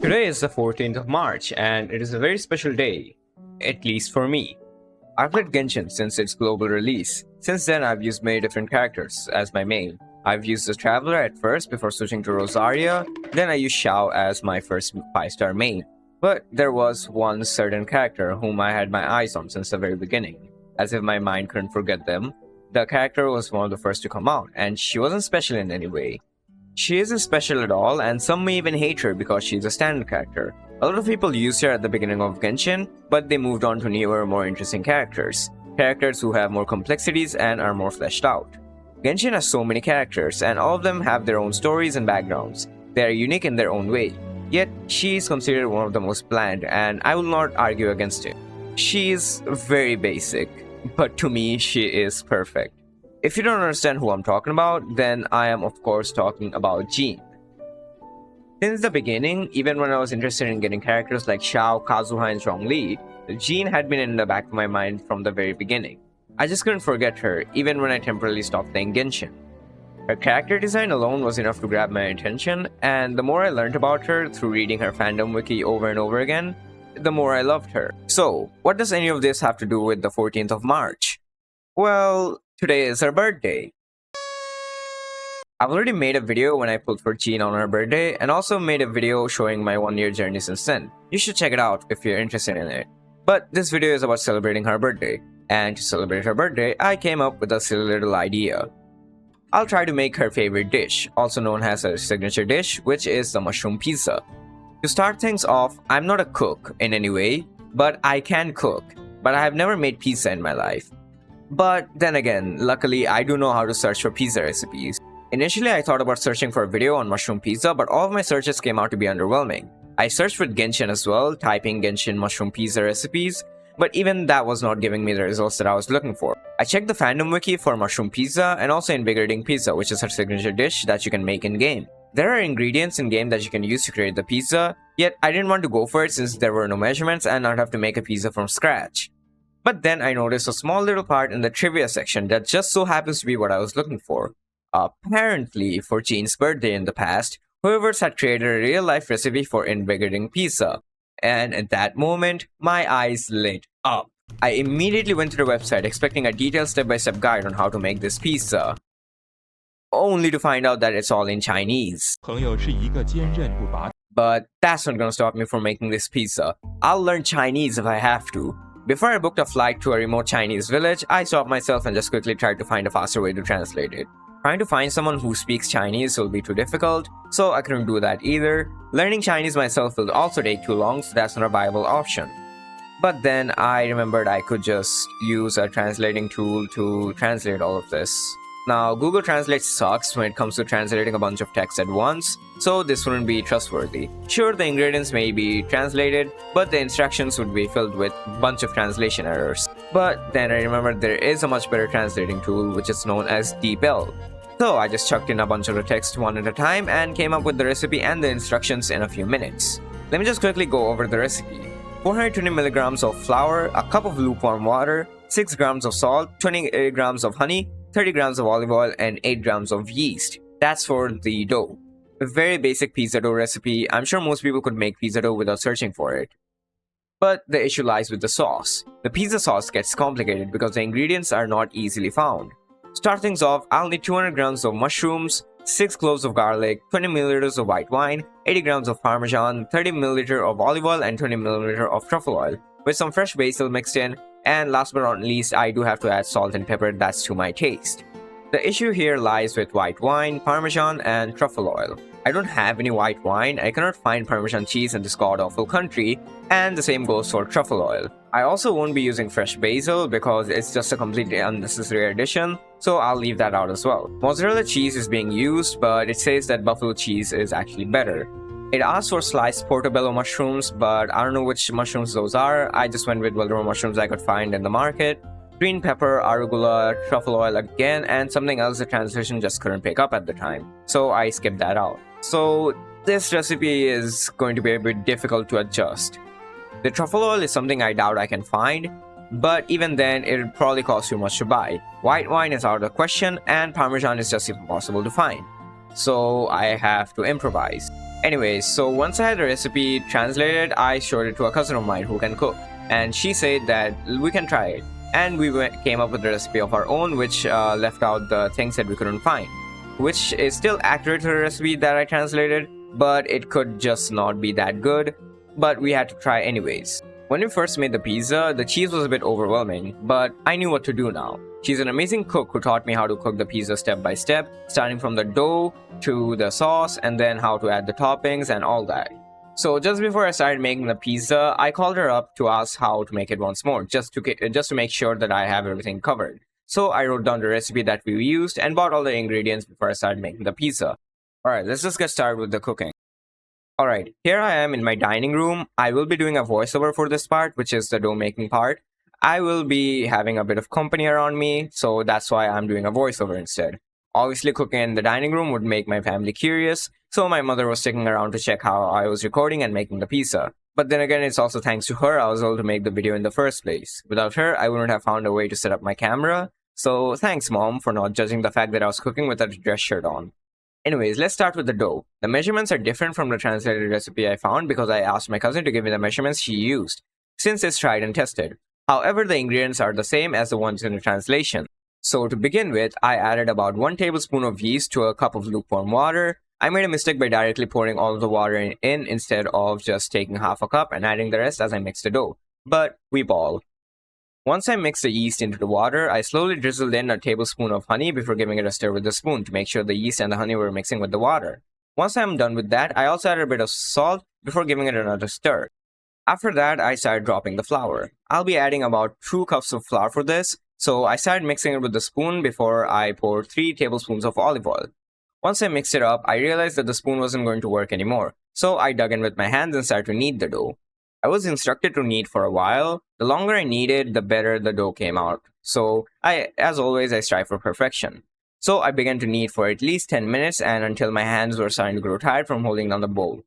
Today is the 14th of March, and it is a very special day, at least for me. I've played Genshin since its global release. Since then, I've used many different characters as my main. I've used the Traveler at first before switching to Rosaria, then I used Xiao as my first 5-star main. But there was one certain character whom I had my eyes on since the very beginning. As if my mind couldn't forget them, the character was one of the first to come out, and she wasn't special in any way. She isn't special at all, and some may even hate her because she's a standard character. A lot of people used her at the beginning of Genshin, but they moved on to newer, more interesting characters. Characters who have more complexities and are more fleshed out. Genshin has so many characters, and all of them have their own stories and backgrounds. They are unique in their own way. Yet, she is considered one of the most bland, and I will not argue against it. She is very basic, but to me, she is perfect. If you don't understand who I'm talking about, then I am of course talking about Jean. Since the beginning, even when I was interested in getting characters like Xiao, Kazuha, and Zhongli, Jean had been in the back of my mind from the very beginning. I just couldn't forget her, even when I temporarily stopped playing Genshin. Her character design alone was enough to grab my attention, and the more I learned about her through reading her fandom wiki over and over again, the more I loved her. So, what does any of this have to do with the 14th of March? Well, today is her birthday. I've already made a video when I pulled for Jean on her birthday, and also made a video showing my 1-year journey since then. You should check it out if you're interested in it. But this video is about celebrating her birthday, and to celebrate her birthday, I came up with a silly little idea. I'll try to make her favorite dish, also known as her signature dish, which is the mushroom pizza. To start things off, I'm not a cook in any way, but I can cook, but I have never made pizza in my life. But then again, luckily I do know how to search for pizza recipes. Initially I thought about searching for a video on mushroom pizza, but all of my searches came out to be underwhelming. I searched with Genshin as well, typing Genshin mushroom pizza recipes, but even that was not giving me the results that I was looking for. I checked the fandom wiki for mushroom pizza and also invigorating pizza, which is her signature dish that you can make in-game. There are ingredients in-game that you can use to create the pizza, yet I didn't want to go for it since there were no measurements and not have to make a pizza from scratch. But then I noticed a small little part in the trivia section that just so happens to be what I was looking for. Apparently, for Jean's birthday in the past, whoever's had created a real-life recipe for invigorating pizza. And at that moment, my eyes lit up. I immediately went to the website expecting a detailed step-by-step guide on how to make this pizza, only to find out that it's all in Chinese. But that's not gonna stop me from making this pizza. I'll learn Chinese if I have to. Before I booked a flight to a remote Chinese village, I stopped myself and just quickly tried to find a faster way to translate it. Trying to find someone who speaks Chinese will be too difficult, so I couldn't do that either. Learning Chinese myself will also take too long, so that's not a viable option. But then I remembered I could just use a translating tool to translate all of this. Now, Google Translate sucks when it comes to translating a bunch of text at once, so this wouldn't be trustworthy. Sure, the ingredients may be translated, but the instructions would be filled with a bunch of translation errors. But then I remembered there is a much better translating tool, which is known as DeepL. So I just chucked in a bunch of the text one at a time and came up with the recipe and the instructions in a few minutes. Let me just quickly go over the recipe. 420 milligrams of flour, a cup of lukewarm water, 6 grams of salt, 28 grams of honey, 30 grams of olive oil, and 8 grams of yeast. That's for the dough. A very basic pizza dough recipe. I'm sure most people could make pizza dough without searching for it. But the issue lies with the sauce. The pizza sauce gets complicated because the ingredients are not easily found. To start things off, I'll need 200 grams of mushrooms, 6 cloves of garlic, 20 milliliters of white wine, 80 grams of parmesan, 30 milliliters of olive oil, and 20 milliliters of truffle oil, with some fresh basil mixed in. And last but not least, I do have to add salt and pepper, that's to my taste. The issue here lies with white wine, parmesan, and truffle oil. I don't have any white wine, I cannot find parmesan cheese in this god-awful country, and the same goes for truffle oil. I also won't be using fresh basil because it's just a completely unnecessary addition, so I'll leave that out as well. Mozzarella cheese is being used, but it says that buffalo cheese is actually better. It asks for sliced portobello mushrooms, but I don't know which mushrooms those are. I just went with whatever mushrooms I could find in the market. Green pepper, arugula, truffle oil again, and something else the translation just couldn't pick up at the time. So I skipped that out. So this recipe is going to be a bit difficult to adjust. The truffle oil is something I doubt I can find, but even then it'll probably cost too much to buy. White wine is out of the question, and parmesan is just impossible to find. So I have to improvise. Anyways, so once I had the recipe translated, I showed it to a cousin of mine who can cook, and she said that we can try it. And came up with a recipe of our own, which left out the things that we couldn't find, which is still accurate to the recipe that I translated, but it could just not be that good. But we had to try anyways. When we first made the pizza, the cheese was a bit overwhelming, but I knew what to do now. She's an amazing cook who taught me how to cook the pizza step by step, starting from the dough to the sauce and then how to add the toppings and all that. So just before I started making the pizza, I called her up to ask how to make it once more, just to make sure that I have everything covered. So I wrote down the recipe that we used and bought all the ingredients before I started making the pizza. Alright, let's just get started with the cooking. Alright, here I am in my dining room. I will be doing a voiceover for this part, which is the dough making part. I will be having a bit of company around me, so that's why I'm doing a voiceover instead. Obviously, cooking in the dining room would make my family curious, so my mother was sticking around to check how I was recording and making the pizza. But then again, it's also thanks to her I was able to make the video in the first place. Without her, I wouldn't have found a way to set up my camera, so thanks mom for not judging the fact that I was cooking with a dress shirt on. Anyways, let's start with the dough. The measurements are different from the translated recipe I found because I asked my cousin to give me the measurements she used, since it's tried and tested. However, the ingredients are the same as the ones in the translation. So to begin with, I added about 1 tablespoon of yeast to a cup of lukewarm water. I made a mistake by directly pouring all of the water in instead of just taking half a cup and adding the rest as I mixed the dough. But we ball. Once I mixed the yeast into the water, I slowly drizzled in a tablespoon of honey before giving it a stir with a spoon to make sure the yeast and the honey were mixing with the water. Once I'm done with that, I also added a bit of salt before giving it another stir. After that, I started dropping the flour. I'll be adding about 2 cups of flour for this, so I started mixing it with the spoon before I poured 3 tablespoons of olive oil. Once I mixed it up, I realized that the spoon wasn't going to work anymore, so I dug in with my hands and started to knead the dough. I was instructed to knead for a while. The longer I kneaded, the better the dough came out. So, as always, I strive for perfection. So I began to knead for at least 10 minutes and until my hands were starting to grow tired from holding down the bowl.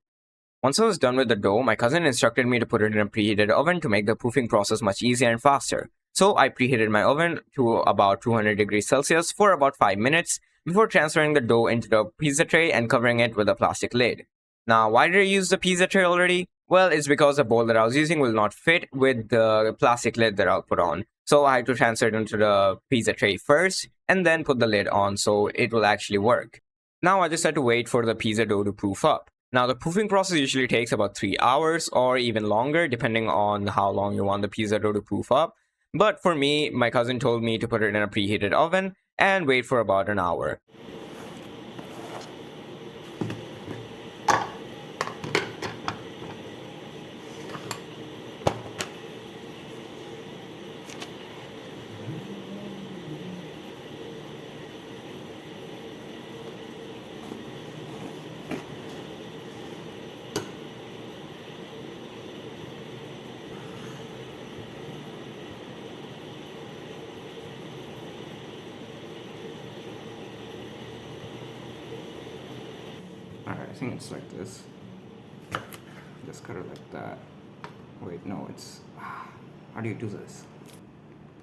Once I was done with the dough, my cousin instructed me to put it in a preheated oven to make the proofing process much easier and faster. So I preheated my oven to about 200 degrees Celsius for about 5 minutes before transferring the dough into the pizza tray and covering it with a plastic lid. Now, why did I use the pizza tray already? Well, it's because the bowl that I was using will not fit with the plastic lid that I'll put on. So I had to transfer it into the pizza tray first and then put the lid on so it will actually work. Now I just had to wait for the pizza dough to proof up. Now the proofing process usually takes about 3 hours or even longer depending on how long you want the pizza dough to proof up. But for me, my cousin told me to put it in a preheated oven and wait for about an hour. Alright, I think it's like this. Just cut it like that. Wait, no, it's... How do you do this?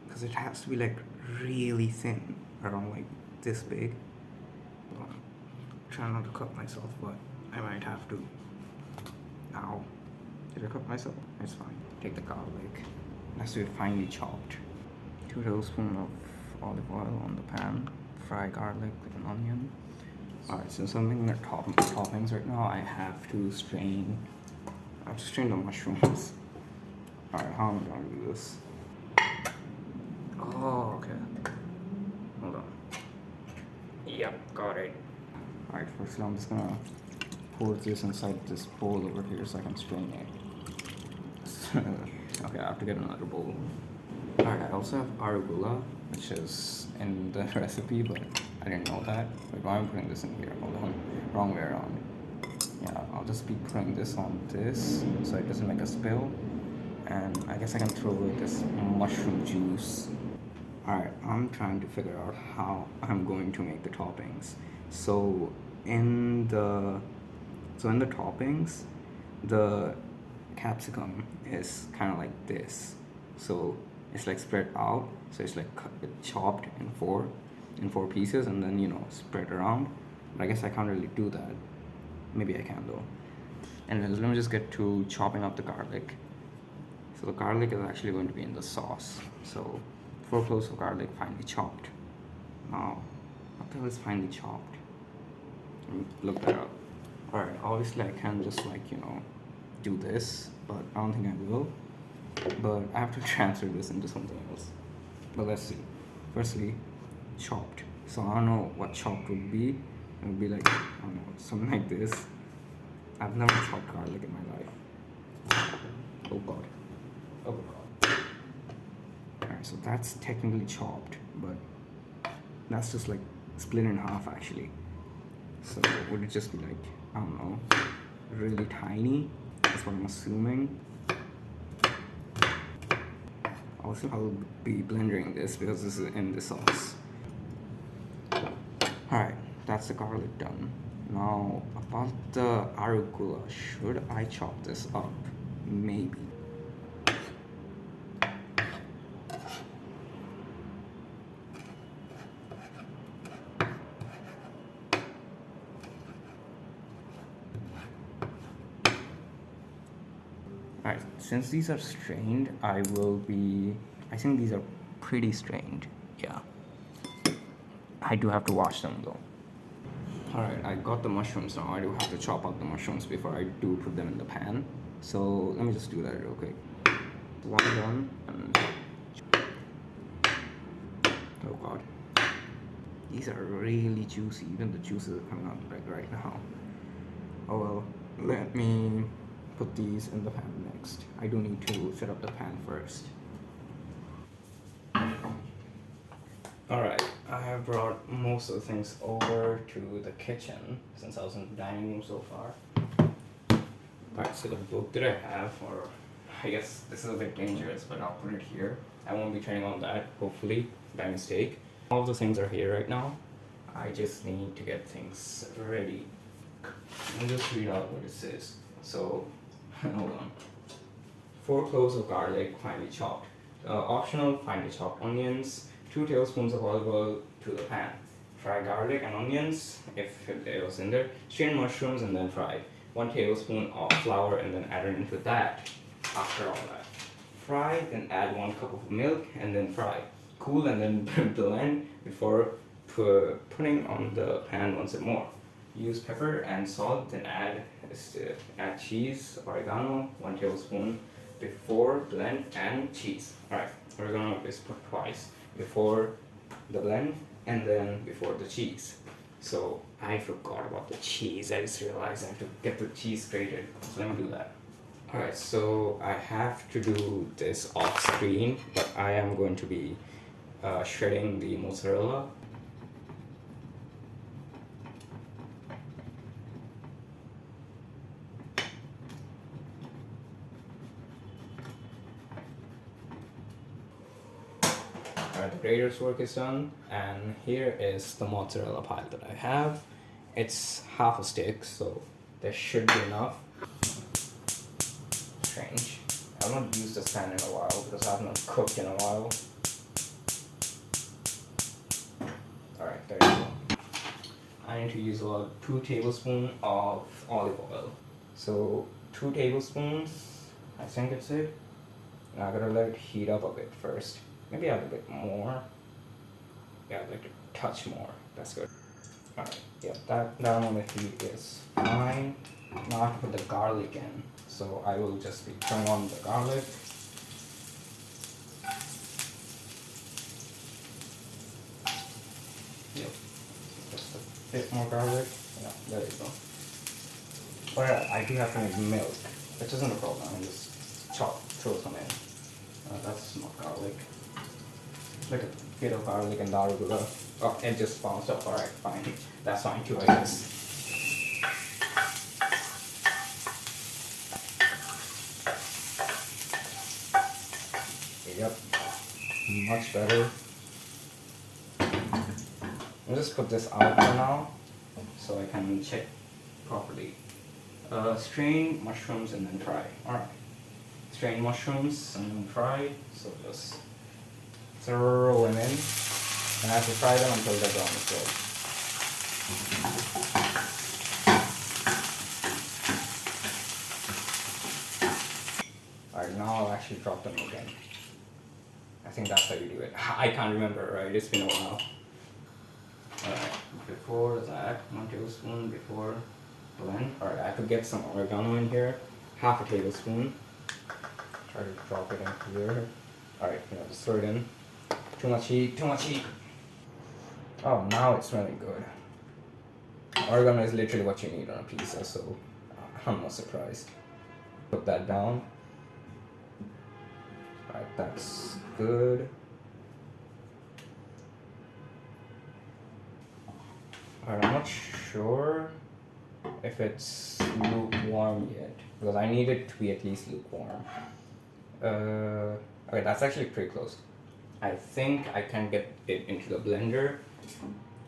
Because it has to be like really thin, around like this big. Well, try not to cut myself, but I might have to. Ow. Did I cut myself? It's fine. Take the garlic. It has to be finely chopped. 2 tablespoons of olive oil on the pan. Fry garlic and onion. Alright, since I'm making the toppings right now, I have to strain the mushrooms. Alright, how am I gonna do this? Oh, okay. Hold on. Yep, got it. Alright, first I'm just gonna pour this inside this bowl over here so I can strain it. Okay, I have to get another bowl. Alright, I also have arugula, which is in the recipe, but I didn't know that. Wait, why am I putting this in here? Hold on, wrong way around. Yeah, I'll just be putting this on this so it doesn't make a spill. And I guess I can throw like this mushroom juice. Alright, I'm trying to figure out how I'm going to make the toppings. So in the toppings, the capsicum is kind of like this. So it's like spread out. So it's like chopped in four pieces and then, you know, spread around. But I guess I can't really do that Maybe I can though. And then let me just get to chopping up the garlic. So the garlic is actually going to be in the sauce. So 4 cloves of garlic finely chopped. Now, what the hell is finely chopped? Let me look that up. Alright, obviously I can just like, you know, do this, but I don't think I will. But I have to transfer this into something else. But let's see. Firstly, chopped. So I don't know what chopped would be. It would be like, I don't know, something like this. I've never chopped garlic in my life. Oh god. Oh god. Alright, so that's technically chopped, but that's just like split in half actually. So would it just be like, I don't know, really tiny? That's what I'm assuming. Also, I'll be blending this because this is in the sauce. Alright, that's the garlic done. Now, about the arugula, should I chop this up? Maybe. Alright, since these are strained, I think these are pretty strained, yeah. I do have to wash them though. Alright, I got the mushrooms now. I do have to chop up the mushrooms before I do put them in the pan. So let me just do that real quick. One done, and oh god. These are really juicy, even the juices are coming out like right now. Oh well, let me put these in the pan next. I do need to set up the pan first. Alright, I have brought most of the things over to the kitchen since I was in the dining room so far. Alright, so the book that I have, or I guess this is a bit dangerous, but I'll put it here. I won't be turning on that, hopefully, by mistake. All the things are here right now. I just need to get things ready. Let me just read out what it says. So, hold on. 4 cloves of garlic, finely chopped. Optional, finely chopped onions. 2 tablespoons of olive oil to the pan. Fry garlic and onions, if it was in there. Strain mushrooms and then fry. 1 tablespoon of flour and then add it into that. After all that, fry, then add 1 cup of milk and then fry. Cool and then blend before putting on the pan once more. Use pepper and salt, then add cheese, oregano, 1 tablespoon before blend, and cheese. Alright, oregano is put twice, before the blend and then before the cheese. So I forgot about the cheese. I just realized I have to get the cheese grated. So let me do that. Alright, so I have to do this off screen, but I am going to be shredding the mozzarella. The grater's work is done, and here is the mozzarella pile that I have. It's half a stick, so there should be enough. Strange. I've not used this pan in a while because I have not cooked in a while. Alright, there you go. I need to use about 2 tablespoons of olive oil. So 2 tablespoons, I think it's it. Now I gotta let it heat up a bit first. Maybe add a bit more. Yeah, like a touch more. That's good. Alright, yeah, that down on the heat is fine. Now I have to put the garlic in. So I will just be turning on the garlic. Yep. Just a bit more garlic. Yeah, there you go. Oh yeah, I do have to make milk, which isn't a problem. I just throw some in. That's not garlic. Like a bit of garlic and arugula. Oh, it just bounced up. Alright, fine. That's fine too, I guess. Yep. Much better. I'll just put this out for now so I can check properly. Strain mushrooms and then fry. Alright. Strain mushrooms and then fry. So just throw them in, and I have to fry them until they're brown as well. Alright, now I'll actually drop the milk in. I think that's how you do it. I can't remember, right? It's been a while. Alright, before that, 1 tablespoon before blend. Alright, I could get some oregano in here. Half a tablespoon. Try to drop it in here. Alright, just throw it in. Too much heat, too much heat. Oh, now it's smelling good. Oregano is literally what you need on a pizza, so I'm not surprised. Put that down. Alright, that's good. Alright, I'm not sure if it's lukewarm yet, because I need it to be at least lukewarm. Okay, that's actually pretty close. I think I can get it into the blender.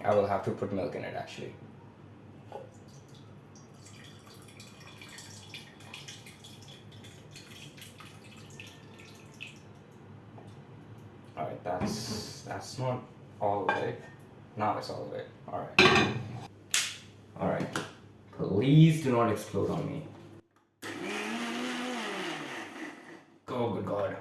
I will have to put milk in it actually. Alright, that's not all of it. Now it's all of it. Alright. Alright. Please do not explode on me. Oh good god.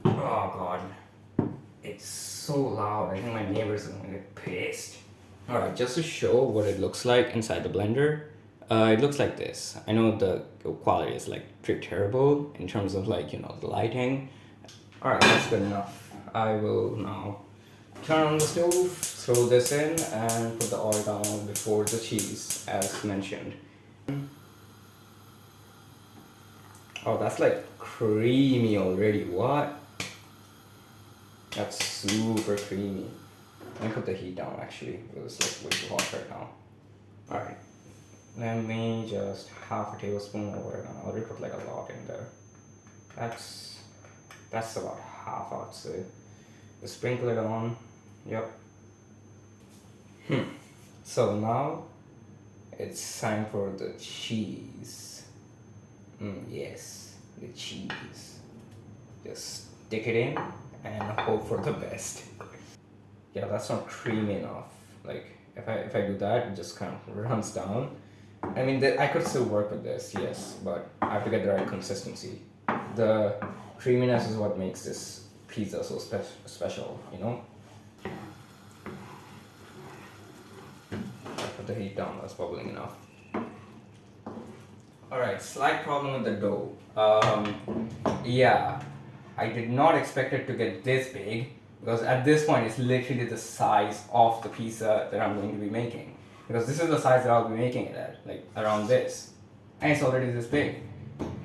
Oh god. It's so loud. I think my neighbors are gonna get pissed. Alright, just to show what it looks like inside the blender, it looks like this. I know the quality is like pretty terrible in terms of like, the lighting. Alright, that's good enough. I will now turn on the stove, throw this in, and put the oregano before the cheese, as mentioned. Oh, that's like creamy already. What? That's super creamy. Let me put the heat down actually, because it's like way too hot right now. Alright. Let me just half a tablespoon of oregano. I already put like a lot in there. That's about half, I would say. Just sprinkle it on. Yep. So now it's time for the cheese. Yes, the cheese. Just stick it in and hope for the best. Yeah, that's not creamy enough. Like if I do that, it just kind of runs down. I mean, I could still work with this, yes, but I have to get the right consistency. The creaminess is what makes this pizza so special, Put the heat down, that's bubbling enough. Alright, slight problem with the dough. Yeah, I did not expect it to get this big, because at this point it's literally the size of the pizza that I'm going to be making. Because this is the size that I'll be making it at, like around this. And it's already this big.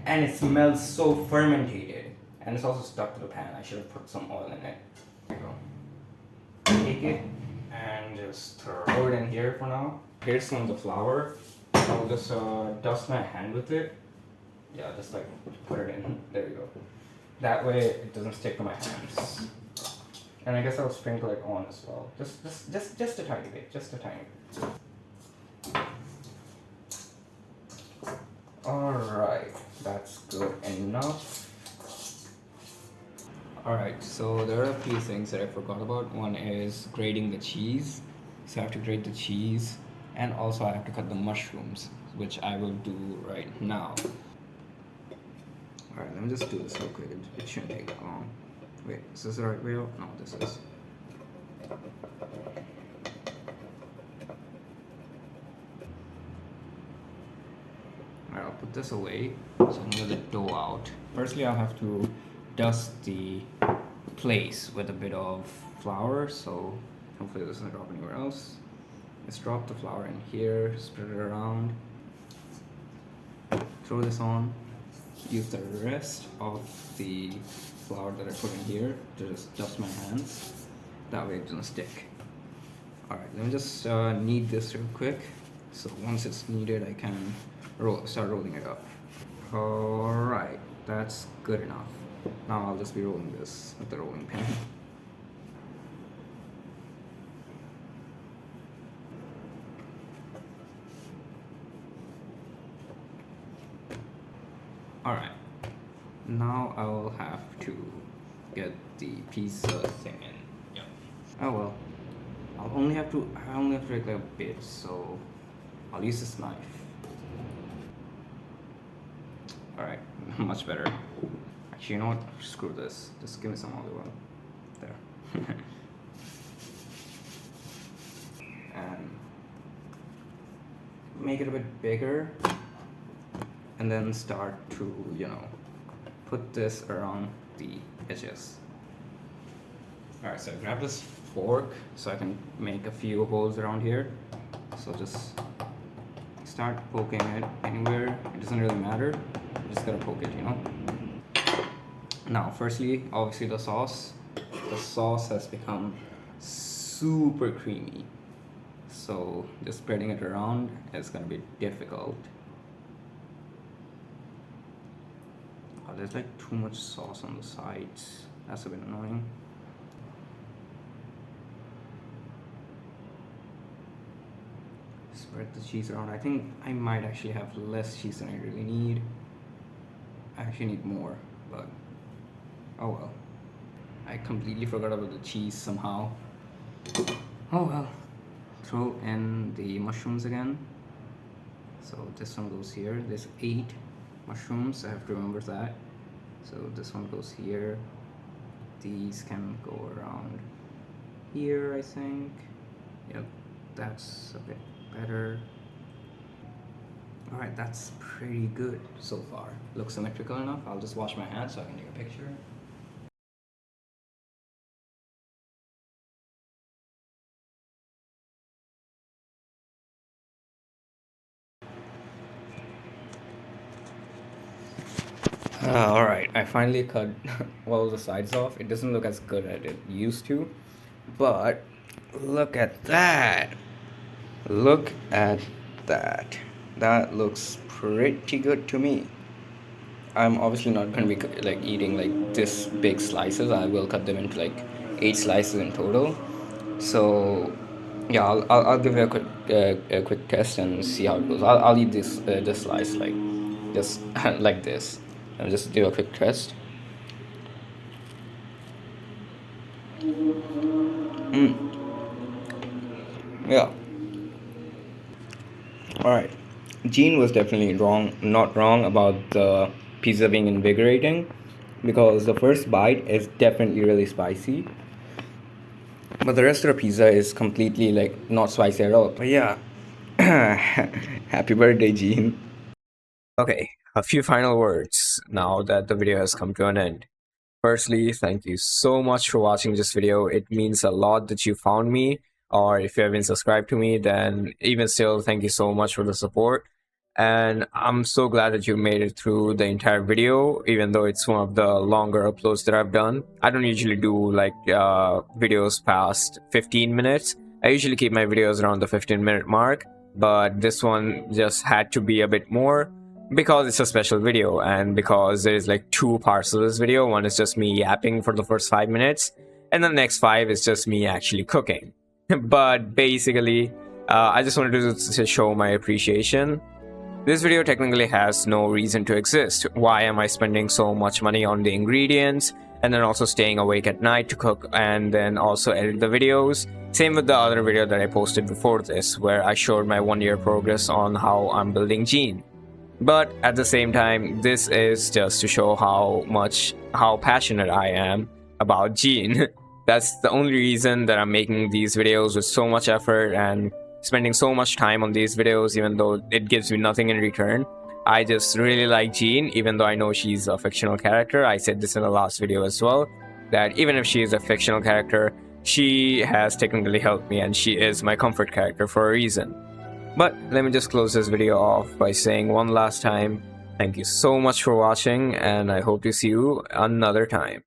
And it smells so fermented. And it's also stuck to the pan. I should have put some oil in it. There you go. Take it and just throw it in here for now. Here's some of the flour. I'll just dust my hand with it. Yeah, just like put it in. There you go. That way it doesn't stick to my hands. And I guess I'll sprinkle it on as well. Just a tiny bit. Just a tiny bit. Alright, that's good enough. Alright, so there are a few things that I forgot about. One is grating the cheese. So I have to grate the cheese. And also I have to cut the mushrooms, which I will do right now. Alright, let me just do this real quick. It shouldn't take that long. Wait, is this the right way out? No, this is. Alright, I'll put this away. So I'm gonna get the dough out. Firstly, I'll have to dust the place with a bit of flour, so hopefully this doesn't drop anywhere else. Let's drop the flour in here, spread it around, throw this on, use the rest of the flour that I put in here to just dust my hands. That way it doesn't stick. Alright, let me just knead this real quick. So once it's kneaded, I can start rolling it up. Alright, that's good enough. Now I'll just be rolling this with the rolling pin. Alright, now I will have to get the pizza thing in. Yep. Oh well, I only have to take like a bit, so I'll use this knife. Alright, much better. Actually, you know what? Screw this. Just give me some olive oil. There. And make it a bit bigger. And then start to, you know, put this around the edges. Alright, so grab this fork so I can make a few holes around here. So just start poking it anywhere. It doesn't really matter. You just gotta poke it, you know. Now, firstly, obviously the sauce. The sauce has become super creamy. So just spreading it around is gonna be difficult. Oh, there's like too much sauce on the sides. That's a bit annoying. Spread the cheese around. I think I might actually have less cheese than I really need. I actually need more, but oh well. I completely forgot about the cheese somehow. Oh well. Throw in the mushrooms again. So this one goes here. There's 8 mushrooms. I have to remember that. So this one goes here. These can go around here, I think. Yep, that's a bit better. Alright, that's pretty good so far. Looks symmetrical enough. I'll just wash my hands so I can take a picture. Alright, I finally cut all the sides off. It doesn't look as good as it used to, but look at that. Look at that. That looks pretty good to me. I'm obviously not going to be like eating like this big slices. I will cut them into like 8 slices in total. So yeah, I'll give you a quick test and see how it goes. I'll eat this slice like just like this. I'll just do a quick test. Yeah. Alright. Gene was definitely not wrong about the pizza being invigorating, because the first bite is definitely really spicy. But the rest of the pizza is completely like not spicy at all. But yeah. Happy birthday, Gene. Okay, a few final words now that the video has come to an end. Firstly, thank you so much for watching this video. It means a lot that you found me, or if you haven't subscribed to me, then even still, thank you so much for the support. And I'm so glad that you made it through the entire video, even though it's one of the longer uploads that I've done. I don't usually do like videos past 15 minutes. I usually keep my videos around the 15-minute mark, but this one just had to be a bit more, because it's a special video and because there's like 2 parts of this video. One is just me yapping for the first 5 minutes, and the next 5 is just me actually cooking. But basically, I just wanted to show my appreciation. This video technically has no reason to exist. Why am I spending so much money on the ingredients and then also staying awake at night to cook and then also edit the videos? Same with the other video that I posted before this, where I showed my 1-year progress on how I'm building Gene. But at the same time, this is just to show how passionate I am about Gene. That's the only reason that I'm making these videos with so much effort and spending so much time on these videos, even though it gives me nothing in return. I just really like Gene, even though I know she's a fictional character. I said this in the last video as well, that even if she is a fictional character, she has technically helped me and she is my comfort character for a reason. But let me just close this video off by saying one last time, thank you so much for watching, and I hope to see you another time.